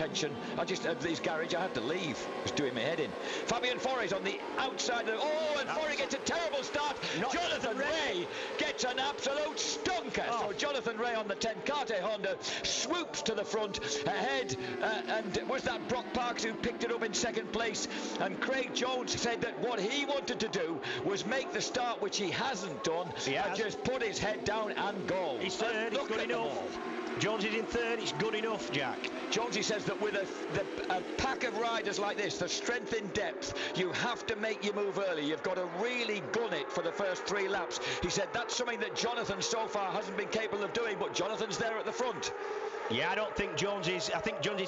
attention. These garage, I had to leave. It was doing my head in. Fabian Fore's on the outside of and Fore gets a terrible start. Jonathan Ray gets an absolute stunker. So Jonathan Ray on the 10 Kate Honda swoops to the front ahead, and was that Brock Parks who picked it up in second place. And Craig Jones said that what he wanted to do was make the start, which he hasn't done, and just put his head down and go. He's third, it's good enough. Jones is in third, it's good enough, Jack. Jonesy says that with a pack of riders like this, the strength in depth, you have to make your move early. You've got to really gun it for the first 3 laps. He said that's something that Jonathan so far hasn't been capable of doing, but Jonathan's there at the front. Yeah, I think Jones is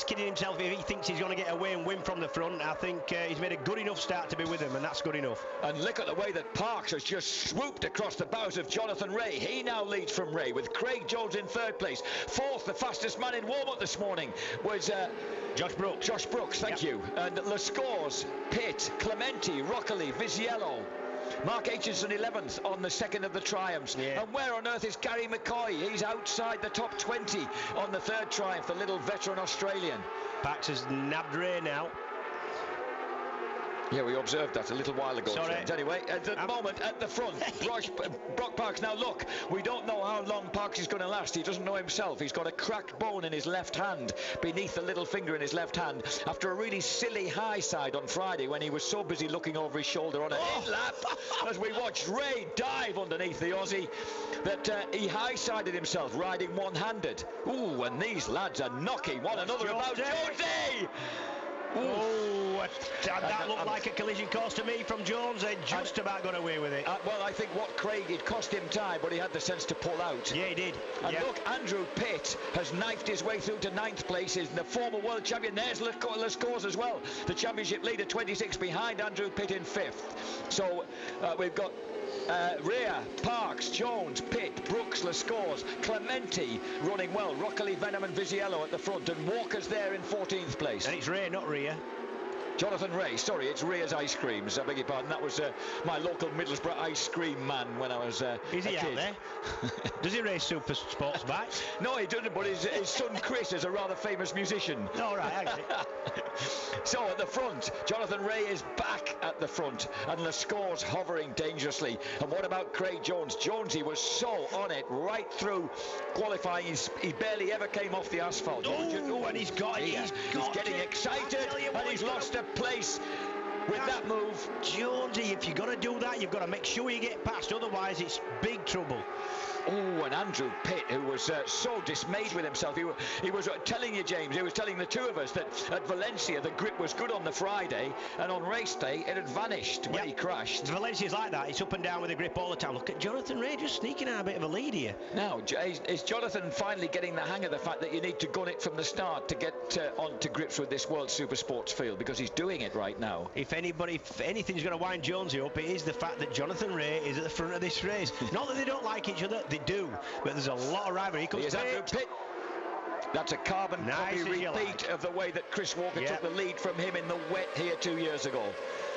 kidding himself if he thinks he's going to get away and win from the front. I think he's made a good enough start to be with him, and that's good enough. And look at the way that Parks has just swooped across the bows of Jonathan Ray. He now leads from Ray, with Craig Jones in third place. Fourth, the fastest man in warm-up this morning, was Josh Brooks. Josh Brooks, thank you. And Lescores, Pitt, Clementi, Roccoli, Viziello. Mark Aitchison 11th on the second of the triumphs. And where on earth is Gary McCoy? He's outside the top 20 on the third triumph, the little veteran Australian. Parks has nabbed Ray now. Yeah, we observed that a little while ago. Sorry. Anyway, at the moment, at the front, Brock Parks. Now look, we don't know how long Parks is going to last. He doesn't know himself. He's got a cracked bone in his left hand, beneath the little finger in his left hand, after a really silly high side on Friday when he was so busy looking over his shoulder on a hit lap, as we watched Ray dive underneath the Aussie, that he high-sided himself, riding one-handed. Ooh, and these lads are knocking one another about. Jonesy! That looked like a collision course to me from Jones. They just about got away with it. Well, I think what Craig, it cost him time, but he had the sense to pull out. Yeah, he did. And look, Andrew Pitt has knifed his way through to 9th place. He's the former world champion. There's Lescores as well, the championship leader, 26 behind Andrew Pitt in 5th. So we've got Rea, Parks, Jones, Pitt, Brooks, Lescores, Clementi running well, Roccoli, Veneman, Viziello at the front, and Walker's there in 14th place. And it's Rea, not Rea. Jonathan Ray, sorry, it's Rea's Ice Creams, I beg your pardon. That was my local Middlesbrough ice cream man when I was Is he out there? Does he race super sports bikes? No, he doesn't, but his son Chris is a rather famous musician. All right, I get it. So at the front, Jonathan Ray is back at the front, and Lescores hovering dangerously. And what about Craig Jones? Jonesy was so on it right through qualifying. He barely ever came off the asphalt. And he's getting excited, and he's lost a place with that move. Jonesy, if you're going to do that, you've got to make sure you get past, otherwise it's big trouble. Oh, and Andrew Pitt, who was so dismayed with himself. He was telling you, James, he was telling the two of us that at Valencia the grip was good on the Friday, and on race day it had vanished when he crashed. Valencia's like that. It's up and down with the grip all the time. Look at Jonathan Ray just sneaking out a bit of a lead here. Now, is Jonathan finally getting the hang of the fact that you need to gun it from the start to get onto grips with this World Super Sports field? Because he's doing it right now. If anything's going to wind Jonesy up, it is the fact that Jonathan Ray is at the front of this race. Not that they don't like each other, they do, but there's a lot of rivalry. Here's Andrew Pitt. That's a carbon copy repeat of the way that Chris Walker took the lead from him in the wet here 2 years ago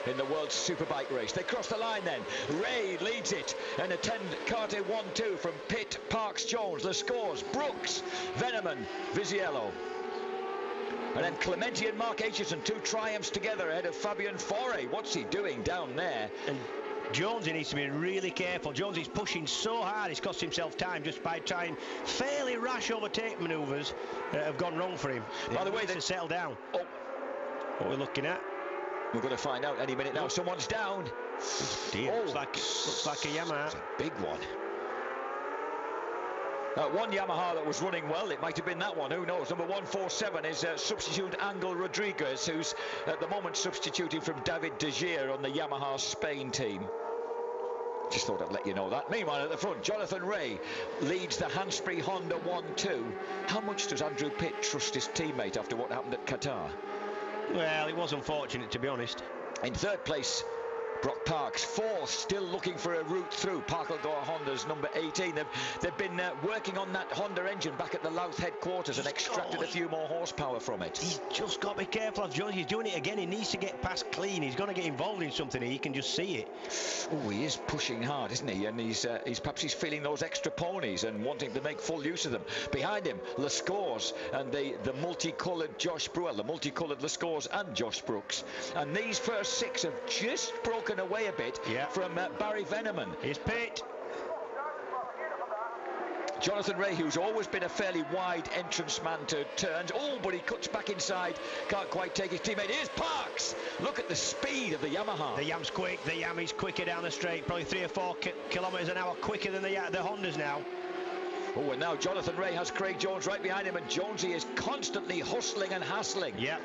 in the World Superbike race. They cross the line then. Ray leads it and a 10 Kate 1-2 from Pitt, Parks, Jones, Lescores, Brooks, Veneman, Viziello. And then Clementi and Mark Aitchison, 2 triumphs together ahead of Fabian Fore. What's he doing down there? And Jonesy needs to be really careful. Jones is pushing so hard, he's cost himself time just by trying fairly rash overtake manoeuvres that have gone wrong for him. By the way, they settle down. What we're looking at? We're going to find out any minute now. Someone's down. Dear, looks like a Yamaha. It's a big one. One Yamaha that was running well, it might have been that one, who knows. Number 147 is substitute Angel Rodriguez, who's at the moment substituting from David De Gea on the Yamaha Spain team. Just thought I'd let you know that. Meanwhile, at the front, Jonathan Ray leads the Hansbury Honda 1-2. How much does Andrew Pitt trust his teammate after what happened at Qatar? Well, it was unfortunate, to be honest. In third place, Brock Parks, fourth, still looking for a route through. Park will go at Honda's number 18. They've been working on that Honda engine back at the Louth headquarters and extracted a few more horsepower from it. He's just got to be careful of Jones. He's doing it again. He needs to get past clean. He's going to get involved in something here. You can just see it. Oh, he is pushing hard, isn't he? And he's perhaps feeling those extra ponies and wanting to make full use of them. Behind him, Lescores and the multicoloured Josh Brewer, the multicoloured Lescores and Josh Brooks. And these first six have just broken away a bit from Barry Veneman. Here's Pitt. Jonathan Ray, who's always been a fairly wide entrance man to turns. Oh, but he cuts back inside. Can't quite take his teammate. Here's Parks. Look at the speed of the Yamaha. The Yam's quick. The Yam is quicker down the straight. Probably 3 or 4 kilometres an hour quicker than the Hondas now. Oh, and now Jonathan Ray has Craig Jones right behind him, and Jonesy is constantly hustling and hassling. Yep.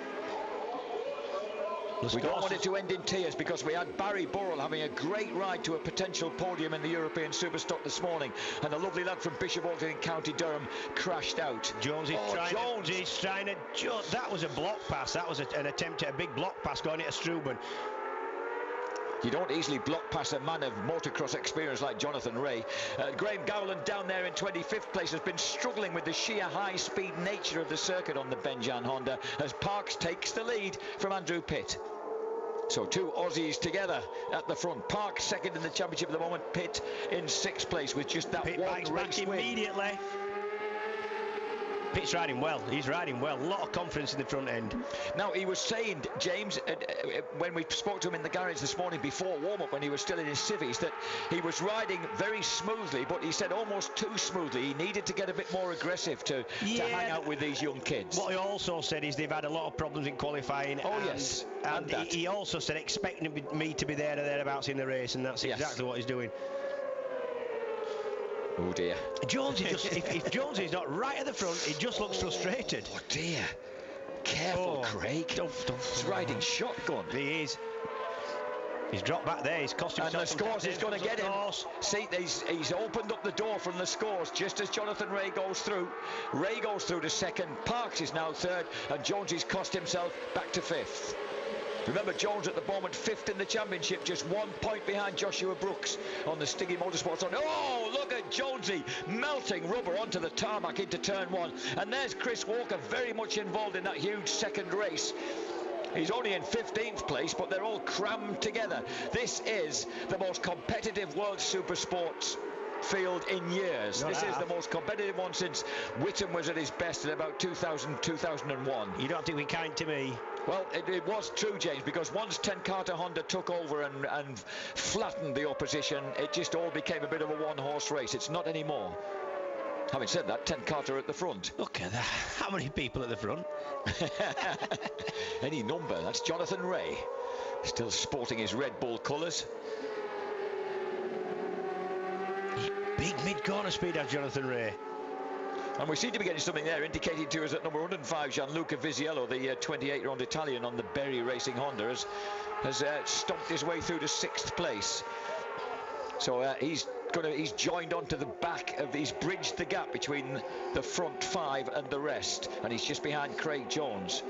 We don't want it to end in tears, because we had Barry Burrell having a great ride to a potential podium in the European Superstock this morning, and the lovely lad from Bishop Auckland in County Durham crashed out. Jones is trying to. That was a block pass. That was an attempt at a big block pass going into Struben. You don't easily block past a man of motocross experience like Jonathan Ray. Graham Gowland down there in 25th place has been struggling with the sheer high-speed nature of the circuit on the Benjan Honda, as Parks takes the lead from Andrew Pitt. So 2 Aussies together at the front. Parks second in the championship at the moment. Pitt in 6th place with just that Pitt one race win. Immediately. Pitt's riding well. He's riding well. A lot of confidence in the front end. Now, he was saying, James, when we spoke to him in the garage this morning before warm-up, when he was still in his civvies, that he was riding very smoothly, but he said almost too smoothly. He needed to get a bit more aggressive to hang out with these young kids. What he also said is they've had a lot of problems in qualifying. Oh, yes. And he also said expecting me to be there or thereabouts in the race, and that's exactly what he's doing. Oh dear. Jonesy if Jonesy is not right at the front, he just looks frustrated. Oh dear. Careful, Craig. He's riding shotgun. He is. He's dropped back there. He's cost himself. And Lescores is going to get him. See, he's opened up the door from Lescores just as Jonathan Ray goes through. Ray goes through to second. Parks is now third, and Jonesy's cost himself back to fifth. Remember, Jones at the moment 5th in the championship, just 1 point behind Joshua Brooks on the Stiggy Motorsports. Oh, look at Jonesy melting rubber onto the tarmac into turn 1. And there's Chris Walker very much involved in that huge second race. He's only in 15th place, but they're all crammed together. This is the most competitive World Supersports field in years. This is the most competitive one since Whittam was at his best in about 2000, 2001. You don't have to be kind to me. Well, it was true, James, because once 10 Carter Honda took over and flattened the opposition, it just all became a bit of a one-horse race. It's not anymore. Having said that, 10 Carter at the front. Look at that. How many people at the front? Any number. That's Jonathan Ray, still sporting his Red Bull colours. Big mid-corner speed has Jonathan Ray. And we seem to be getting something there indicated to us at number 105, Gianluca Visiello, the 28-year-old Italian on the Barry Racing Honda, has stomped his way through to 6th place. So he's joined onto the back of, he's bridged the gap between the front 5 and the rest, and he's just behind Craig Jones.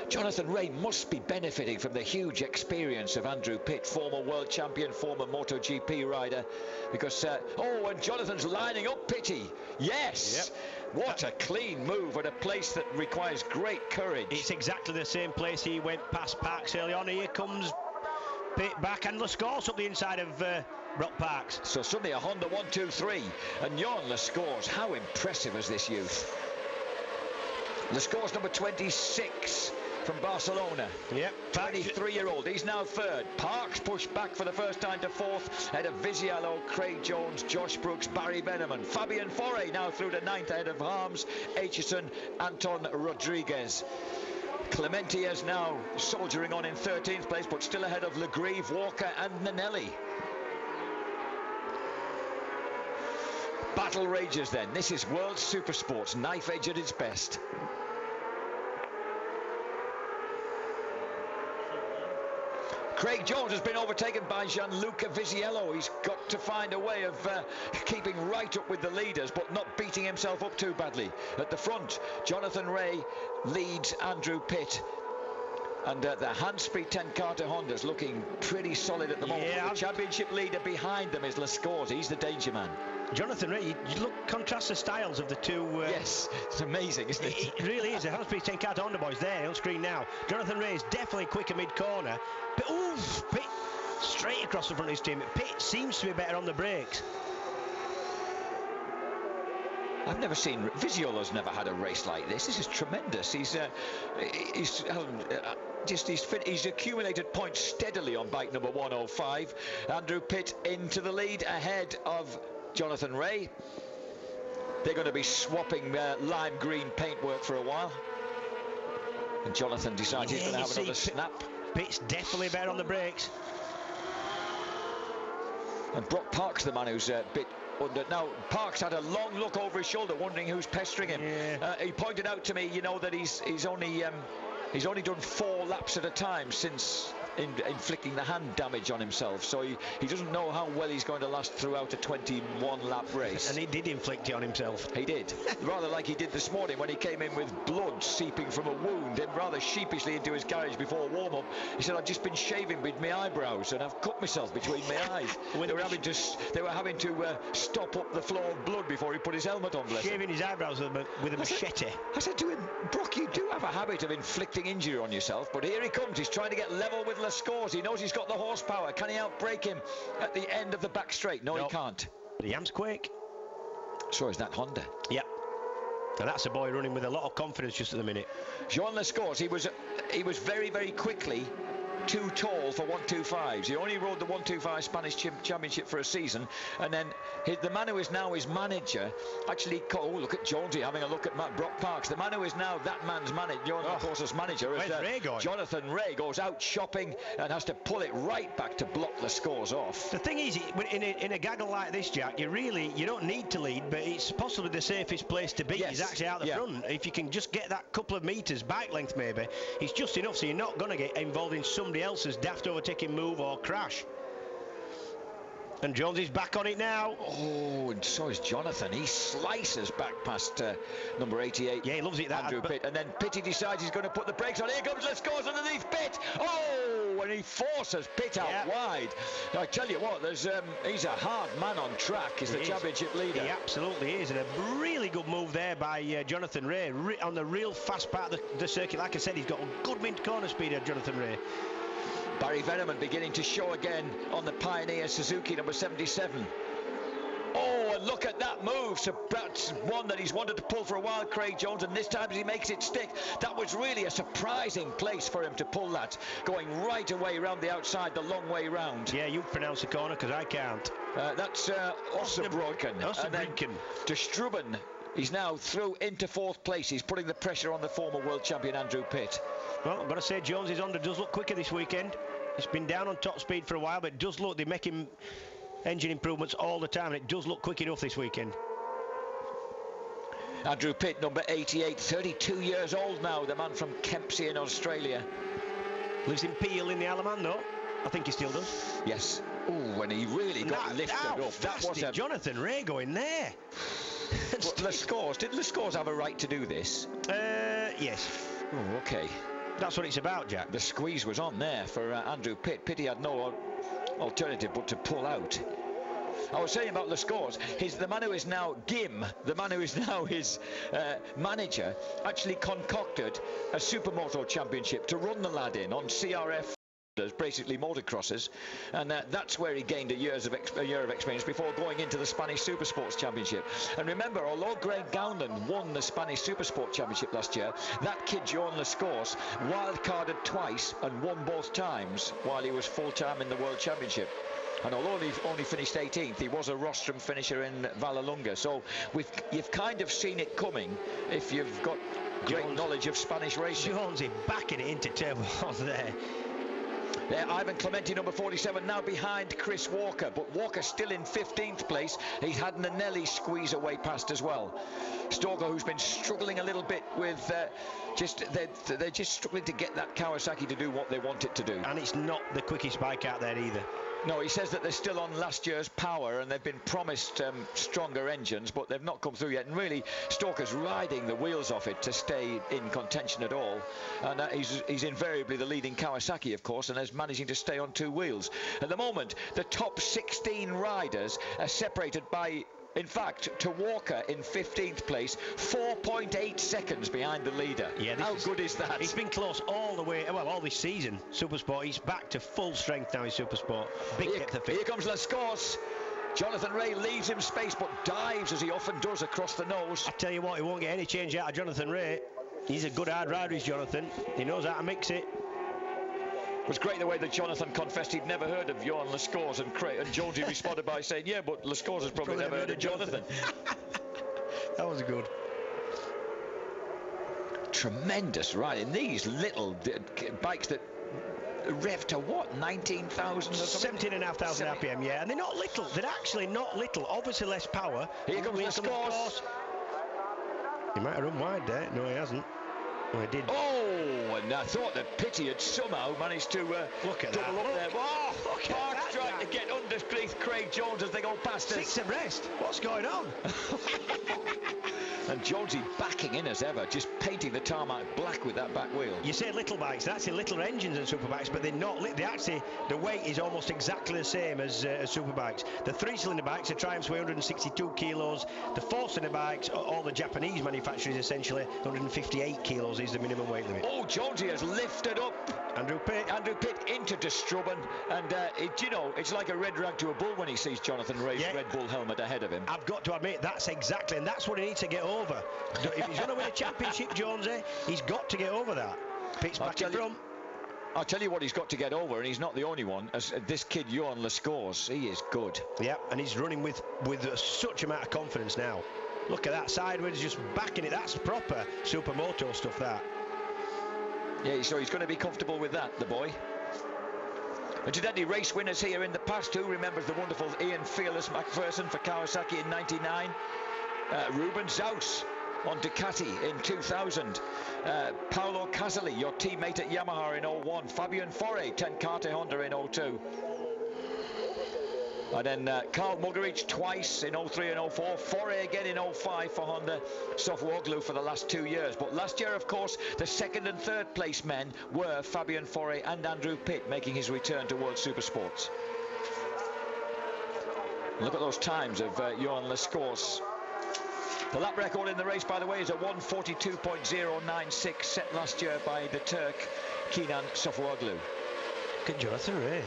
Jonathan Ray must be benefiting from the huge experience of Andrew Pitt, former world champion, former MotoGP rider, because and Jonathan's lining up Pitty. Yes. Yep. What a clean move at a place that requires great courage. It's exactly the same place he went past Parks early on. Here comes Pitt back, and Lescores up the inside of Brock Parks. So suddenly a Honda 1-2-3, and Jon Lescores, how impressive is this youth? Lescores number 26 from Barcelona. Yep. 23-year-old. He's now third. Parks pushed back for the first time to fourth, ahead of Visiello, Craig Jones, Josh Brooks, Barry Veneman. Fabian Foray now through to ninth, ahead of Harms, Aitchison, Anton Rodriguez. Clementi is now soldiering on in 13th place, but still ahead of Legrive, Walker and Nanelli. Battle rages then. This is World Supersports, knife edge at its best. Craig Jones has been overtaken by Gianluca Visiello. He's got to find a way of keeping right up with the leaders, but not beating himself up too badly. At the front, Jonathan Ray leads Andrew Pitt. And the Hanspeed 10 Carter Honda's looking pretty solid at the moment. Yeah, The championship leader behind them is Lascaux. He's the danger man. Jonathan Ray, you look, contrast the styles of the two. Yes, it's amazing, isn't it? It really is. The Hanspeed 10 Carter Honda boys there on screen now. Jonathan Ray is definitely quicker mid-corner. But, Pitt straight across the front of his team. Pitt seems to be better on the brakes. I've never seen... Visiolo's never had a race like this. This is tremendous. He's accumulated points steadily on bike number 105. Andrew Pitt into the lead ahead of Jonathan Ray. They're going to be swapping lime green paintwork for a while. And Jonathan decides he's going to have another snap. Pitt's definitely better on the brakes. And Brock Park's the man who's a bit under. Now, Parks had a long look over his shoulder, wondering who's pestering him. Yeah. He pointed out to me, you know, that he's only done 4 laps at a time since inflicting the hand damage on himself, so he doesn't know how well he's going to last throughout a 21-lap race. And he did inflict it on himself. He did, rather like he did this morning when he came in with blood seeping from a wound and rather sheepishly into his garage before warm-up. He said, I've just been shaving with my eyebrows and I've cut myself between my eyes. They were having to stop up the flow of blood before he put his helmet on. Shaving his eyebrows with a machete. I said to him, Brock, you do have a habit of inflicting injury on yourself, but here he comes. He's trying to get level with Lascaux. He knows he's got the horsepower. Can he outbrake him at the end of the back straight? No, he can't. The Yam's quick. So is that Honda. Yep. And that's a boy running with a lot of confidence just at the minute. Jean Lascaux, he was very, very quickly too tall for 125s. He only rode the 125 Spanish Championship for a season, and then the man who is now his manager actually look at Jonesy having a look at Brock Parks. The man who is now that man's manager, manager, is Jonathan Ray, goes out shopping and has to pull it right back to block Lascaux off. The thing is, in a gaggle like this, Jack, you don't need to lead, but it's possibly the safest place to be. Yes. He's actually out the front. If you can just get that couple of metres bike length, maybe it's just enough, so you're not going to get involved in somebody else's daft overtaking move or crash. And Jones is back on it now. Oh, and so is Jonathan. He slices back past number 88. Yeah, he loves it, that. Andrew Pitt. And then Pitty decides he's going to put the brakes on. Here comes Lascaux underneath Pitt. Oh, and he forces Pitt out wide. Now, I tell you what, he's a hard man on track. He's the championship leader. He absolutely is. And a really good move there by Jonathan Ray on the real fast part of the circuit. Like I said, he's got a good mid-corner speed of Jonathan Ray. Barry Veneman beginning to show again on the Pioneer Suzuki number 77. Oh, and look at that move. So that's one that he's wanted to pull for a while, Craig Jones, and this time he makes it stick. That was really a surprising place for him to pull that, going right away round the outside, the long way round. Yeah, you pronounce the corner because I can't. That's Osnabrücken. And then to Struben. He's now through into 4th place. He's putting the pressure on the former world champion Andrew Pitt. Well, I've got to say, Jones's Honda does look quicker this weekend. It's been down on top speed for a while, but it does look, they're making engine improvements all the time, and it does look quick enough this weekend. Andrew Pitt, number 88, 32 years old now, the man from Kempsey in Australia. Lives in Peel in the Isle of Man, though. I think he still does. Yes. Oh, and he really got lifted up. That was Jonathan Ray going there. Lascaux, did Lascaux have a right to do this? Yes. Oh, okay. That's what it's about, Jack. The squeeze was on there for Andrew Pitt. Pitt had no alternative but to pull out. I was saying about Lascaux, the man who is now Gim, the man who is now his manager, actually concocted a Supermoto Championship to run the lad in on CRF. Basically motocrosses, and that's where he gained a year of experience before going into the Spanish Supersports Championship. And remember, although Greg Gowland won the Spanish Supersport Championship last year, that kid Jean Lascaux wildcarded twice and won both times while he was full-time in the World Championship. And although he only finished 18th, he was a rostrum finisher in Vallelunga. So you've kind of seen it coming if you've got great knowledge of Spanish racing. Jones is backing it into turbo there. There, Ivan Clementi, number 47, now behind Chris Walker, but Walker still in 15th place. He's had Nanelli squeeze away past as well. Stoker, who's been struggling a little bit with they're just struggling to get that Kawasaki to do what they want it to do. And it's not the quickest bike out there either. No, he says that they're still on last year's power and they've been promised stronger engines, but they've not come through yet. And really, Stoker's riding the wheels off it to stay in contention at all. And he's invariably the leading Kawasaki, of course, and is managing to stay on 2 wheels. At the moment, the top 16 riders are separated by, in fact, to Walker in 15th place, 4.8 seconds behind the leader. Yeah, how good is that? He's been close all the way, well, all this season, Supersport. He's back to full strength now in Supersport. Big depth of field. Here comes Lascaux. Jonathan Ray leaves him space, but dives, as he often does, across the nose. I tell you what, he won't get any change out of Jonathan Ray. He's a good hard rider, is Jonathan. He knows how to mix it. It was great the way that Jonathan confessed he'd never heard of Johan Lascaux, and Jonesy responded by saying, yeah, but Lascaux has probably never heard of Jonathan. That was good. Tremendous riding. These little bikes that rev to what, 19,000 or something? 17,500 RPM, yeah, and they're not little. They're actually not little. Obviously less power. Here comes Lascaux. He might have run wide there. No, he hasn't. Oh, he did. Oh, and I thought that Pitty had somehow managed to look at double that. up there. Oh, look Park's at trying to get underneath Craig Jones as they go past us. 6 abreast. What's going on? And Jonesy backing in as ever, just painting the tarmac black with that back wheel. You say little bikes, they're actually little engines and superbikes, but they're not. They actually, the weight is almost exactly the same as superbikes. The 3-cylinder bikes, the Triumphs weigh 162 kilos. The 4-cylinder bikes, all the Japanese manufacturers essentially, 158 kilos is the minimum weight limit. Oh, Jonesy has lifted up Andrew Pitt into De Strubben, and you know, it's like a red rag to a bull when he sees Jonathan Ray's Red Bull helmet ahead of him. I've got to admit, that's exactly, and that's what he needs to get over. If he's going to win a championship, Jonesy, he's got to get over that. Pitt's back in front. I'll tell you what he's got to get over, and he's not the only one. As this kid, Johan Lascaux, he is good. Yeah, and he's running with such amount of confidence now. Look at that, sideways, just backing it. That's proper supermoto stuff, that. Yeah, so he's going to be comfortable with that, the boy. Incidentally, race winners here in the past. Who remembers the wonderful Ian Fearless McPherson for Kawasaki in '99? Ruben Zaus on Ducati in 2000. Paolo Casali, your teammate at Yamaha in 01. Fabian Foré, Tenkate Honda in 02. And then Karl Mugarich twice in 03 and 04. Foré again in 05 for Honda. Sofuoglu for the last 2 years. But last year, of course, the 2nd and 3rd place men were Fabian Foré and Andrew Pitt, making his return to World Supersports. Look at those times of Johan Lascaux. The lap record in the race, by the way, is a 1:42.096, set last year by the Turk, Kenan Sofuoglu. Good Jonathan Ray.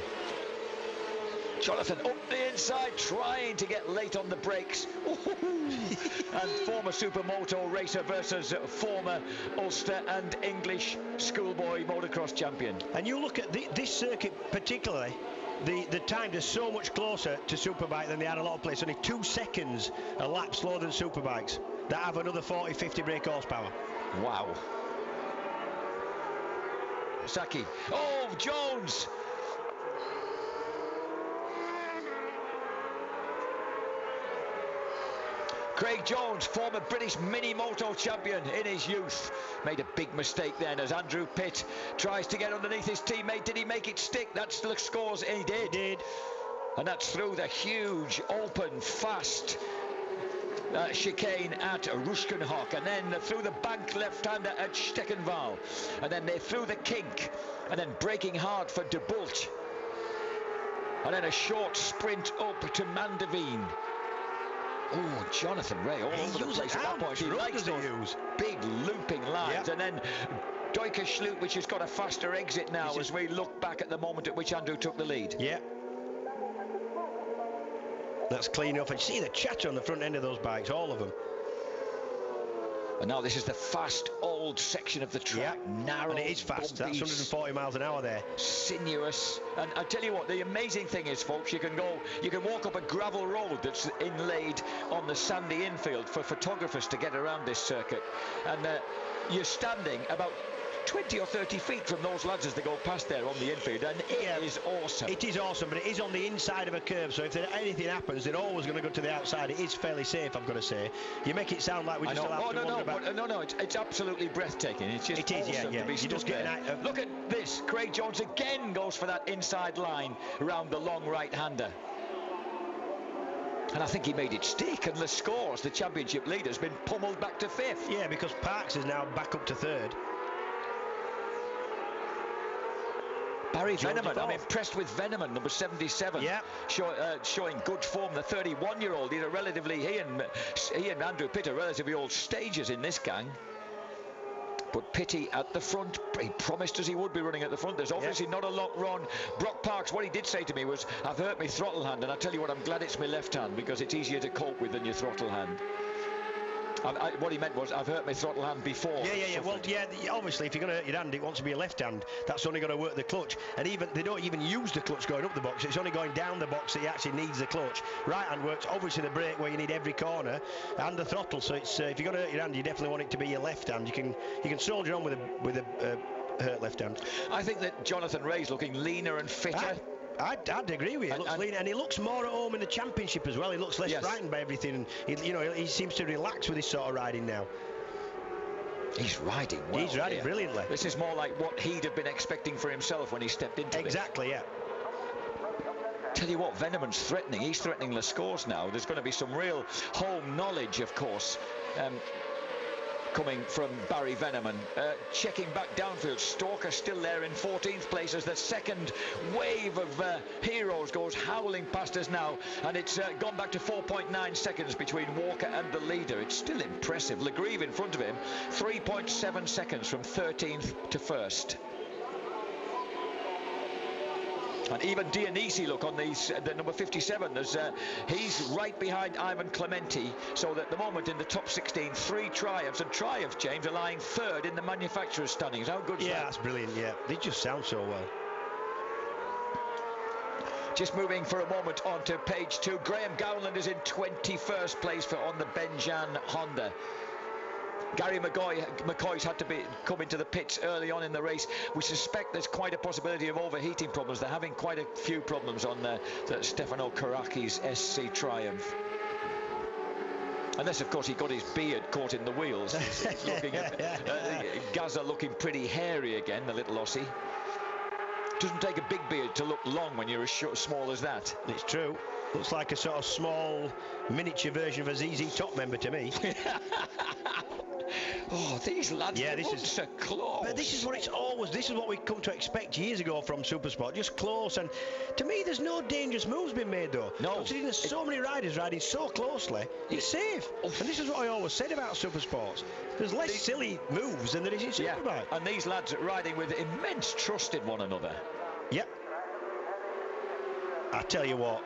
Jonathan up the inside, trying to get late on the brakes. And former supermoto racer versus former Ulster and English schoolboy motocross champion. And you look at this circuit particularly, the times are so much closer to Superbike than they are a lot of places. Only 2 seconds a lap slower than Superbikes that have another 40-50 brake horsepower. Wow. Saki. Oh, Jones! Craig Jones, former British mini-moto champion in his youth, made a big mistake then as Andrew Pitt tries to get underneath his teammate. Did he make it stick? That's the scores. He did. He did. And that's through the huge, open, fast chicane at Ruschenhoek, and then through the bank left-hander at Steckenwal, and then they through the kink, and then braking hard for De Bolt, and then a short sprint up to Mandeveen. Oh, Jonathan Ray all over the place at that point. He likes those big looping lines. And then Duikersloot, which has got a faster exit now as we look back at the moment at which Andrew took the lead. Yeah. That's clean enough. And see the chatter on the front end of those bikes, all of them. And now this is the fast old section of the track. Narrow, and it is fast. That's 140 miles an hour there. Sinuous. And I tell you what, the amazing thing is, folks, you can walk up a gravel road that's inlaid on the sandy infield for photographers to get around this circuit. And you're standing about 20 or 30 feet from those lads as they go past there on the infield, and it is awesome. It is awesome, but it is on the inside of a curve, so if anything happens, they're always going to go to the outside. It is fairly safe, I've got to say. You make it sound like we just allowed to wonder about... No, it's absolutely breathtaking. It's just awesome to be stood there. Look at this. Craig Jones again goes for that inside line around the long right-hander. And I think he made it stick, and the scores, the championship leader, has been pummeled back to 5th. Yeah, because Parks is now back up to 3rd. Barry Veneman, I'm impressed with Veneman, number 77. Yeah. Showing good form, the 31-year-old. He and Andrew Pitt are relatively old stagers in this gang. But Pitty at the front, he promised us he would be running at the front. There's obviously not a lot wrong. Brock Parks, what he did say to me was, I've hurt my throttle hand, and I tell you what, I'm glad it's my left hand, because it's easier to cope with than your throttle hand. What he meant was, I've hurt my throttle hand before. Yeah. Well, obviously, if you're going to hurt your hand, it wants to be a left hand. That's only going to work the clutch. And even they don't even use the clutch going up the box. It's only going down the box that he actually needs the clutch. Right hand works, obviously, the brake where you need every corner, and the throttle. So it's if you're going to hurt your hand, you definitely want it to be your left hand. You can soldier on with a hurt left hand. I think that Jonathan Ray's looking leaner and fitter. I'd agree with you. He looks lean, and he looks more at home in the championship as well. He looks less frightened by everything, and he seems to relax with his sort of riding now. He's riding well. He's riding brilliantly. This is more like what he'd have been expecting for himself when he stepped into it. Exactly, yeah. Tell you what, Veneman's threatening. He's threatening the scores now. There's going to be some real home knowledge, of course, coming from Barry Veneman. Checking back downfield, Stalker still there in 14th place as the second wave of heroes goes howling past us now, and it's gone back to 4.9 seconds between Walker and the leader. It's still impressive. Legrieve in front of him, 3.7 seconds from 13th to 1st. And even Dionisi, look, on the number 57, he's right behind Ivan Clementi, so that at the moment in the top 16, 3 triumphs, and Triumph, James, are lying 3rd in the manufacturer's standings. How good is that? Yeah, that's brilliant, yeah. They just sound so well. Just moving for a moment on to page 2, Graham Gowland is in 21st place on the Benjan Honda. Gary McCoy's had to come into the pits early on in the race. We suspect there's quite a possibility of overheating problems. They're having quite a few problems on the Stefano Karaki's SC Triumph. Unless, of course, he got his beard caught in the wheels. He's looking at Gaza looking pretty hairy again, the little Aussie. Doesn't take a big beard to look long when you're as small as that. It's true. Looks like a sort of small miniature version of a ZZ Top member to me. Oh, these lads, this is so close. But this is what we come to expect years ago from Supersport, just close. And to me, there's no dangerous moves being made, though. No. Considering there's so many riders riding so closely, it's safe. And this is what I always said about Supersports. There's less silly moves than there is in Superbike. And these lads are riding with immense trust in one another. Yep. I tell you what,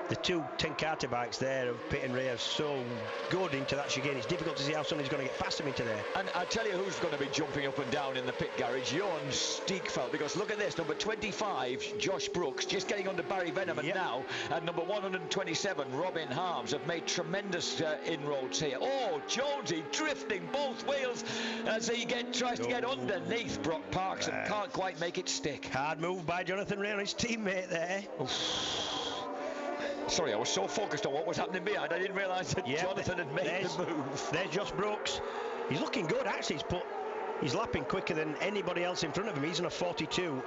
the two Tenkate bikes there of Pitt and Ray are so good into that chicane. It's difficult to see how somebody's going to get past them into there. And I tell you who's going to be jumping up and down in the pit garage, Johan Stiegfeld, because look at this, number 25, Josh Brooks, just getting under Barry Veneman now, and number 127, Robin Harms, have made tremendous inroads here. Oh, Jonesy drifting both wheels as he tries to get underneath Brock Parks and can't quite make it stick. Hard move by Jonathan Ray and his teammate there. Oof. Sorry, I was so focused on what was happening behind, I didn't realise that Jonathan had made the move. There's Josh Brooks. He's looking good, actually. He's lapping quicker than anybody else in front of him. He's on a 42.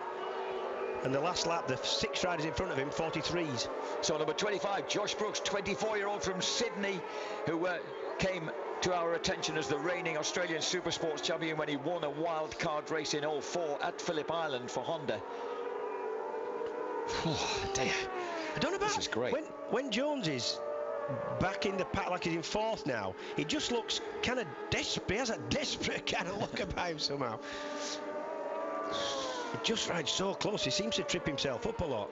And the last lap, the 6 riders in front of him, 43s. So number 25, Josh Brooks, 24-year-old from Sydney, who came to our attention as the reigning Australian Supersports champion when he won a wild card race in 04 at Phillip Island for Honda. Oh, dear. I don't know about this is great. When Jones is back in the pack like he's in 4th now, he just looks kind of desperate. He has a desperate kind of look about him somehow. He just rides so close. He seems to trip himself up a lot.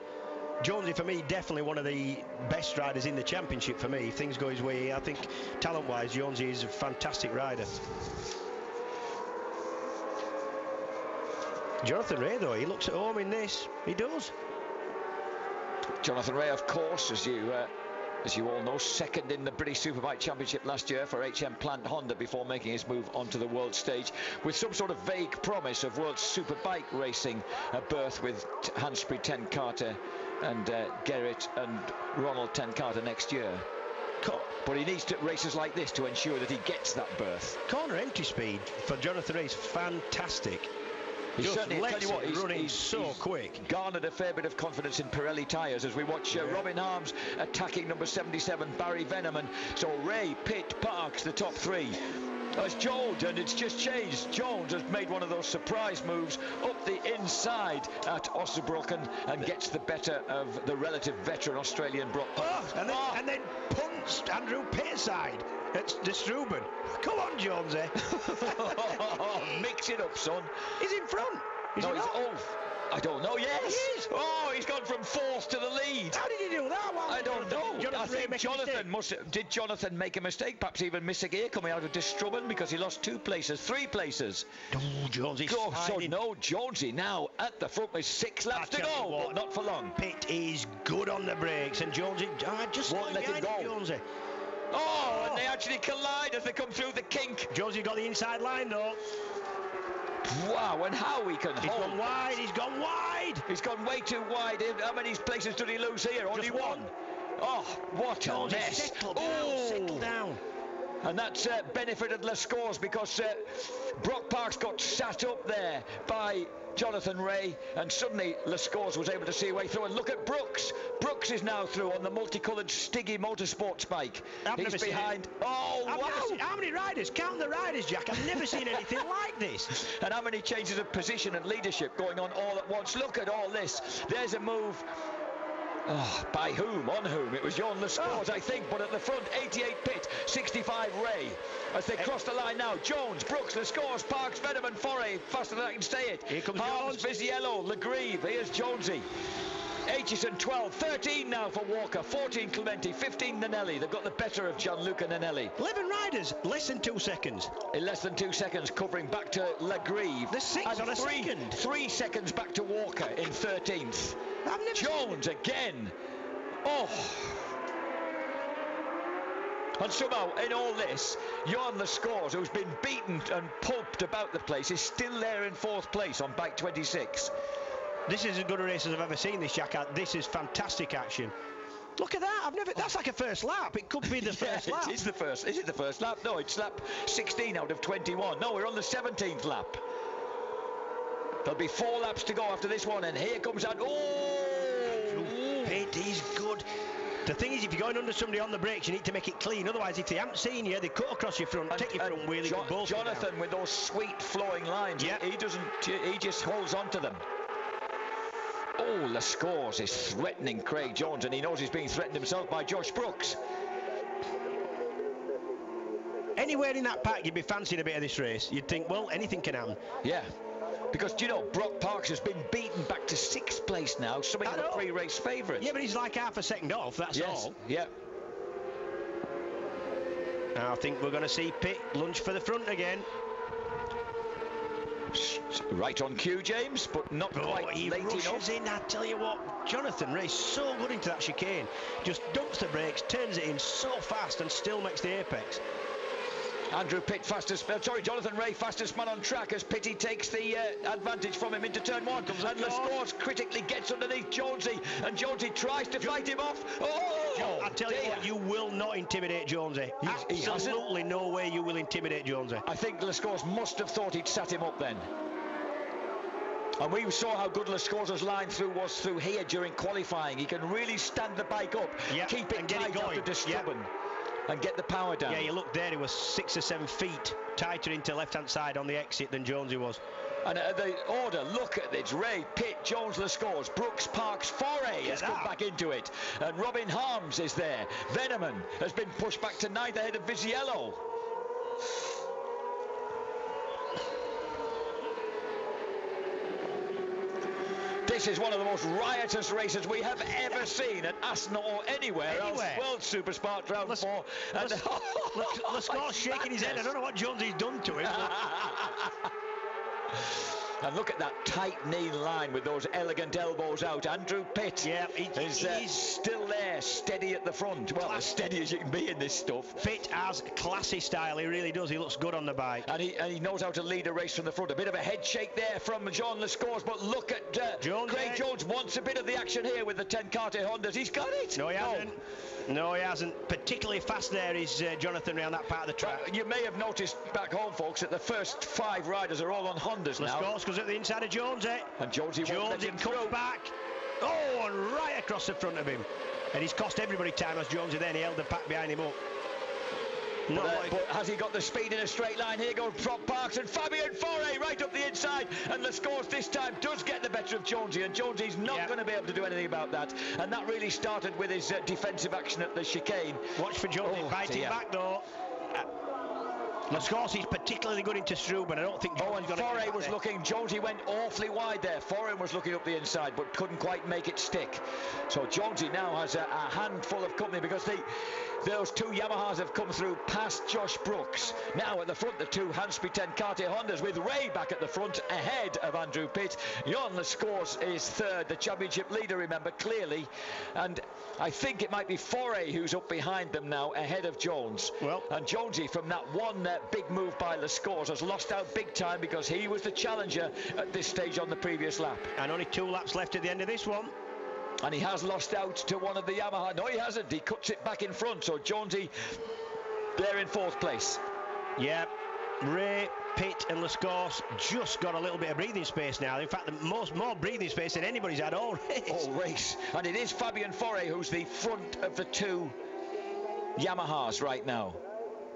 Jonesy, for me, definitely one of the best riders in the championship for me. If things go his way, I think talent-wise, Jonesy is a fantastic rider. Jonathan Ray, though, he looks at home in this. He does. Jonathan Ray, of course, as you as you all know, second in the British Superbike Championship last year for HM Plant Honda before making his move onto the world stage with some sort of vague promise of World Superbike racing, a berth with Hanspreet Ten Carter and Gerrit and Ronald Ten Carter next year. But he needs races like this to ensure that he gets that berth. Corner entry speed for Jonathan Rea is fantastic. He's certainly, tell you what, he's running so quick. Garnered a fair bit of confidence in Pirelli tyres as we watch Robin Harms attacking number 77, Barry Veneman. So Rea, Pitt, Parks, the top three. As Jones, and it's just changed. Jones has made one of those surprise moves up the inside at Ossenbrocken and gets the better of the relative veteran Australian Brock. And then punched Andrew Pitt side. It's De Struben. Come on, Jonesy. Mix it up, son. He's in front. No, he's off. I don't know. Yes. He is. Oh, he's gone from fourth to the lead. How did he do that? I don't know. I think did Jonathan make a mistake? Perhaps even miss a gear coming out of De Struben because he lost 2 places, 3 places. Oh, Jonesy's Jonesy now at the front with 6 laps to go, but not for long. Pitt is good on the brakes, and Jonesy just won't let him go. Jonesy. And they actually collide as they come through the kink. Jonesy got the inside line though. Wow, and how he can He's gone wide, he's gone wide. He's gone way too wide. How many places did he lose here? Only one. Oh, what a mess. Settle down. And that's benefited Les Scores because Brock Parks got sat up there by Jonathan Rea, and suddenly Les Scores was able to see a way through. And look at Brooks. Brooks is now through on the multicoloured Stiggy Motorsports bike. He's behind. Oh, wow. How many riders? Count the riders, Jack. I've never seen anything like this. And how many changes of position and leadership going on all at once. Look at all this. There's a move. By whom? On whom? It was Jon Les Scores, I think, but at the front, 88 Pitt, 65 Rea. As they cross the line now, Jones, Brooks, Les Scores, Parks, Veneman, Foray, faster than I can say it. Here comes Harms, Vizziello, Legrive, here's Jonesy. Aitchison 12, 13 now for Walker, 14 Clementi, 15 Nanelli. They've got the better of Gianluca Nanelli. 11 riders, less than 2 seconds. In less than 2 seconds, covering back to Legrive. There's 6 on a second. 3 seconds back to Walker in 13th. Jones again. And somehow, in all this, Jon Les Scores, who's been beaten and pulped about the place, is still there in 4th place on bike 26. This is as good a race as I've ever seen this, Jack. This is fantastic action. Look at that. That's like a first lap. It could be the first lap. It is the first. Is it the first lap? No, it's lap 16 out of 21. No, we're on the 17th lap. There'll be 4 laps to go after this one, and here comes that. Pitt is good. The thing is, if you're going under somebody on the brakes, you need to make it clean. Otherwise, if they haven't seen you, they cut across your front, take your front wheel. Jonathan with those sweet flowing lines, he just holds on to them. Les Scores is threatening Craig Jones, and he knows he's being threatened himself by Josh Brooks. Anywhere in that pack, you'd be fancying a bit of this race. You'd think, well, anything can happen. Yeah. Because, Brock Parks has been beaten back to 6th place now, something of a pre-race favourite. Yeah, but he's like half a second off, that's all. Yeah. Now I think we're going to see Pitt lunge for the front again. Right on cue, James, but not quite he late rushes enough. In, I tell you what, Jonathan Rea so good into that chicane. Just dumps the brakes, turns it in so fast and still makes the apex. Jonathan Rea, fastest man on track as Pitty takes the advantage from him into turn 1. And Les Scores critically gets underneath Jonesy, and Jonesy tries to fight him off. I tell you what, you will not intimidate Jonesy. Absolutely no way you will intimidate Jonesy. I think Les Scores must have thought he'd sat him up then. And we saw how good Les Scores' line through was through here during qualifying. He can really stand the bike up, keep it tight after De Struben. And get the power down. Yeah, you look there, he was 6 or 7 feet tighter into left-hand side on the exit than Jonesy was. And the order, look at this. Rea, Pitt, Jones, Les Scores, Brooks, Parks, Foray has come back into it. And Robin Harms is there. Veneman has been pushed back to 9th ahead of Vizziello. This is one of the most riotous races we have ever seen at Aston or anywhere else. World Super Spark round 4. And Les Scores shaking his head. I don't know what Jonesy's done to him. And look at that tight knee line with those elegant elbows out. Andrew Pitt is still there, steady at the front. Well, as steady as you can be in this stuff. Pitt has classy style, he really does. He looks good on the bike. And he knows how to lead a race from the front. A bit of a head shake there from Jean Lescores, but look at Craig Jones wants a bit of the action here with the 10 Cartier Hondas. He's got it. No, he hasn't. No, he hasn't. Particularly fast there is Jonathan Ray on that part of the track. Well, you may have noticed back home, folks, that the first 5 riders are all on Hondas now. Lescores goes at the inside of Jonesy. And Jonesy comes back. Oh, and right across the front of him. And he's cost everybody time as Jonesy then. He held the pack behind him up. But has he got the speed in a straight line? Here goes Prop Parks and Fabien Foray right up the inside, and Lescores this time does get the better of Jonesy, and Jonesy's not going to be able to do anything about that. And that really started with his defensive action at the chicane. Watch for Jonesy fighting back though. Lescores is particularly good into Struben, but I don't think Jonesy's going to. Foray was looking. Jonesy went awfully wide there. Foray was looking up the inside, but couldn't quite make it stick. So Jonesy now has a handful of company because those 2 Yamahas have come through past Josh Brooks. Now at the front, the 2 Hansby 10 Cartier Hondas with Ray back at the front ahead of Andrew Pitt. Jan Lescores is 3rd, the championship leader, remember, clearly. And I think it might be Foray who's up behind them now, ahead of Jones. Well, and Jonesy, from that one big move by Lescores, has lost out big time because he was the challenger at this stage on the previous lap. And only 2 laps left at the end of this one. And he has lost out to one of the Yamaha. No, he hasn't. He cuts it back in front. So Jonesy, they're in 4th place. Yeah, Ray, Pitt and Lescores just got a little bit of breathing space now. In fact, more breathing space than anybody's had all race. All race. And it is Fabien Foray who's the front of the 2 Yamahas right now.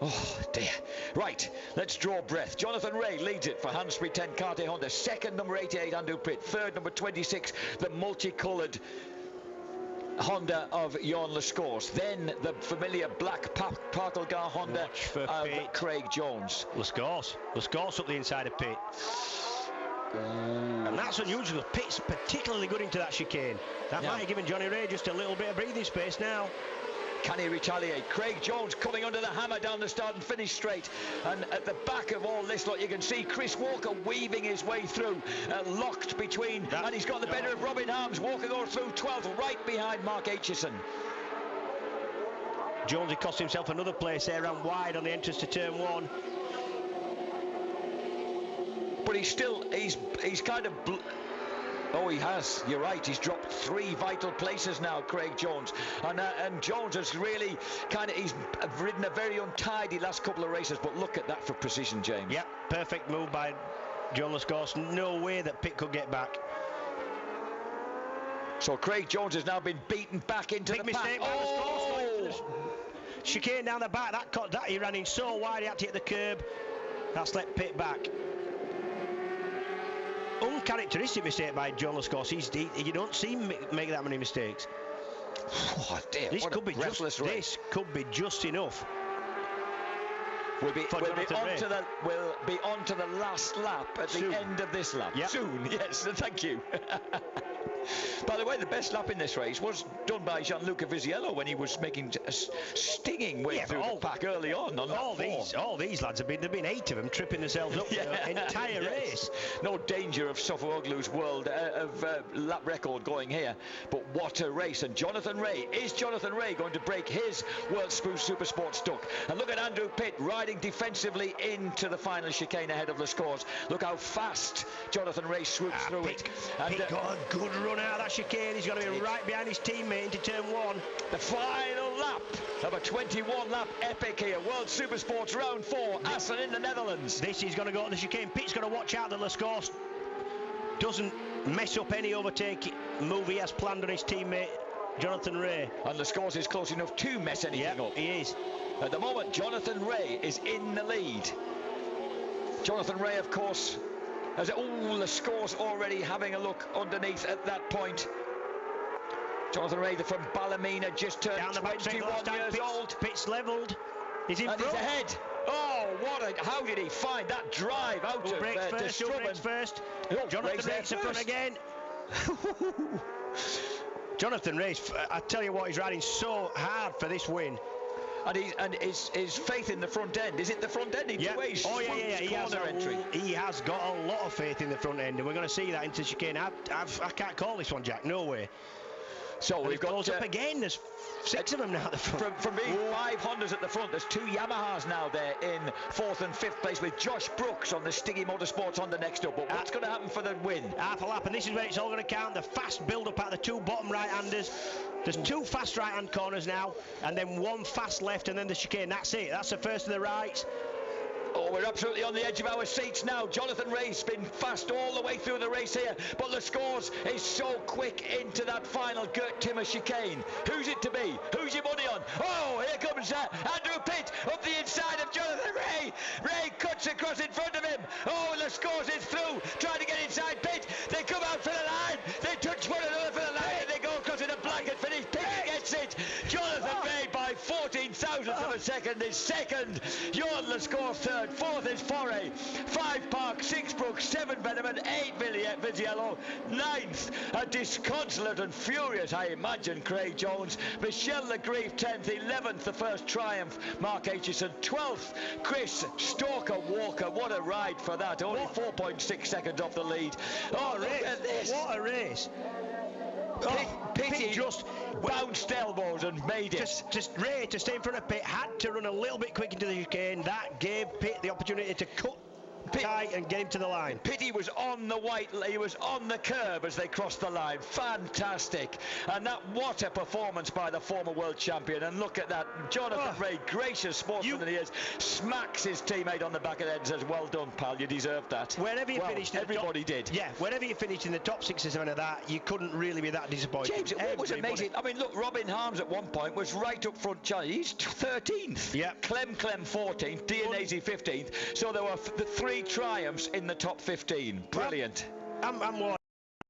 Oh dear. Right, let's draw breath. Jonathan Ray leads it for Hansby 10 Cartier Honda. 2nd, number 88, Andrew Pitt. 3rd, number 26, the multicoloured Honda of Jan Lescores. Then the familiar black Parkelgar Honda of Craig Jones. Lescores up the inside of Pitt. And that's unusual. Pitt's particularly good into that chicane. That might have given Johnny Ray just a little bit of breathing space now. Can he retaliate? Craig Jones coming under the hammer down the start and finish straight. And at the back of all this, look, you can see Chris Walker weaving his way through, locked between, and he's got the better of Robin Harms. Walker goes through 12th, right behind Mark Aitchison. Jonesy cost himself another place there, ran wide on the entrance to turn 1. But he's kind of... Oh, he has. You're right. He's dropped 3 vital places now, Craig Jones. And Jones has really he's ridden a very untidy last couple of races. But look at that for precision, James. Yep, perfect move by John Lescores. No way that Pitt could get back. So Craig Jones has now been beaten back into the pack. Oh! Chicane down the back. That he ran in so wide he had to hit the curb. That's let Pitt back. Uncharacteristic mistake by John Lescores. You don't see him make that many mistakes. Oh dear! This could be just enough. We'll be on to the last lap at the end of this lap. Yep. Soon, yes. Thank you. By the way, the best lap in this race was done by Gianluca Visiello when he was making a stinging way through the pack early on all these lads there've been 8 of them tripping themselves up the entire race. No danger of Sofooglu's world of lap record going here, but what a race. And Jonathan Ray going to break his World Super Sport stuck? And look at Andrew Pitt riding defensively into the final chicane ahead of Lescores. Look how fast Jonathan Ray swoops through it. And Pitt got a good run out of that chicane. He's going to be right behind his teammate into turn 1. The final lap of a 21-lap epic here. World Supersports round 4, Assen in the Netherlands. This is going to go on the chicane. Pitt's going to watch out that Lescores doesn't mess up any overtake move he has planned on his teammate Jonathan Ray. And Lescores is close enough to mess anything up. He is. At the moment, Jonathan Ray is in the lead. Jonathan Ray, of course, Lescores already having a look underneath at that point. Jonathan Ray from Ballymena, just turned 21 years old. Pitt's levelled. He's in front. He's ahead. Oh, how did he find that drive out of Struben? First. Jonathan Ray's in front again. Jonathan Ray, I tell you what, he's riding so hard for this win. And his faith in the front end. Is it the front end? Yeah. He has got a lot of faith in the front end, and we're going to see that into chicane. I can't call this one, Jack. No way. So we've got up again. There's 6 of them now at the front. From being 5 Hondas at the front, there's 2 Yamahas now there in 4th and 5th place, with Josh Brooks on the Stiggy Motorsports Honda next up. But what's going to happen for the win? Half a lap, and this is where it's all going to count. The fast build-up at the 2 bottom right-handers. There's 2 fast right-hand corners now, and then 1 fast left, and then the chicane. That's it. That's the first of the rights. Oh, we're absolutely on the edge of our seats now. Jonathan Ray's been fast all the way through the race here, but Lascaux is so quick into that final Gert Timmer chicane. Who's it to be? Who's your money on? Oh, here comes Andrew Pitt up the inside of Jonathan Ray. Ray cuts across in front of him. Oh, Lascaux is through, trying to get inside Pitt. They come out for the line. They touch one another for the line, and they go across in a blanket finish. Pitt gets it. Jonathan Ray by 14 thousandths of a second is second. Jordan Lascaux third. 4th is Foray, 5 Park, 6 Brooks, 7 Veneman, 8 Vizziello, 9th, a disconsolate and furious, I imagine, Craig Jones, Michelle Legrief 10th, 11th, the first triumph, Mark Aitchison, 12th, Chris Stalker Walker. What a ride for that, only 4.6 seconds off the lead. Oh, look at this. What a race. Pitt just bounced elbows and made it. Just Ray, to stay in front of Pitt, had to run a little bit quick into the chicane. That gave Pitt the opportunity to cut tight and get him to the line. Pitt was on the he was on the curb as they crossed the line. Fantastic. And what a performance by the former world champion. And look at that, Jonathan Ray, gracious sportsman that he is, smacks his teammate on the back of the head and says, well done, pal, you deserved that. Wherever you finished, everybody did. Yeah, wherever you finished in the top 6 or 7 of that, you couldn't really be that disappointed. James, it was amazing. I mean, look, Robin Harms at one point was right up front. He's 13th. Yeah. Clem 14th. Dianese 15th. So there were the 3 triumphs in the top 15. Brilliant. I'm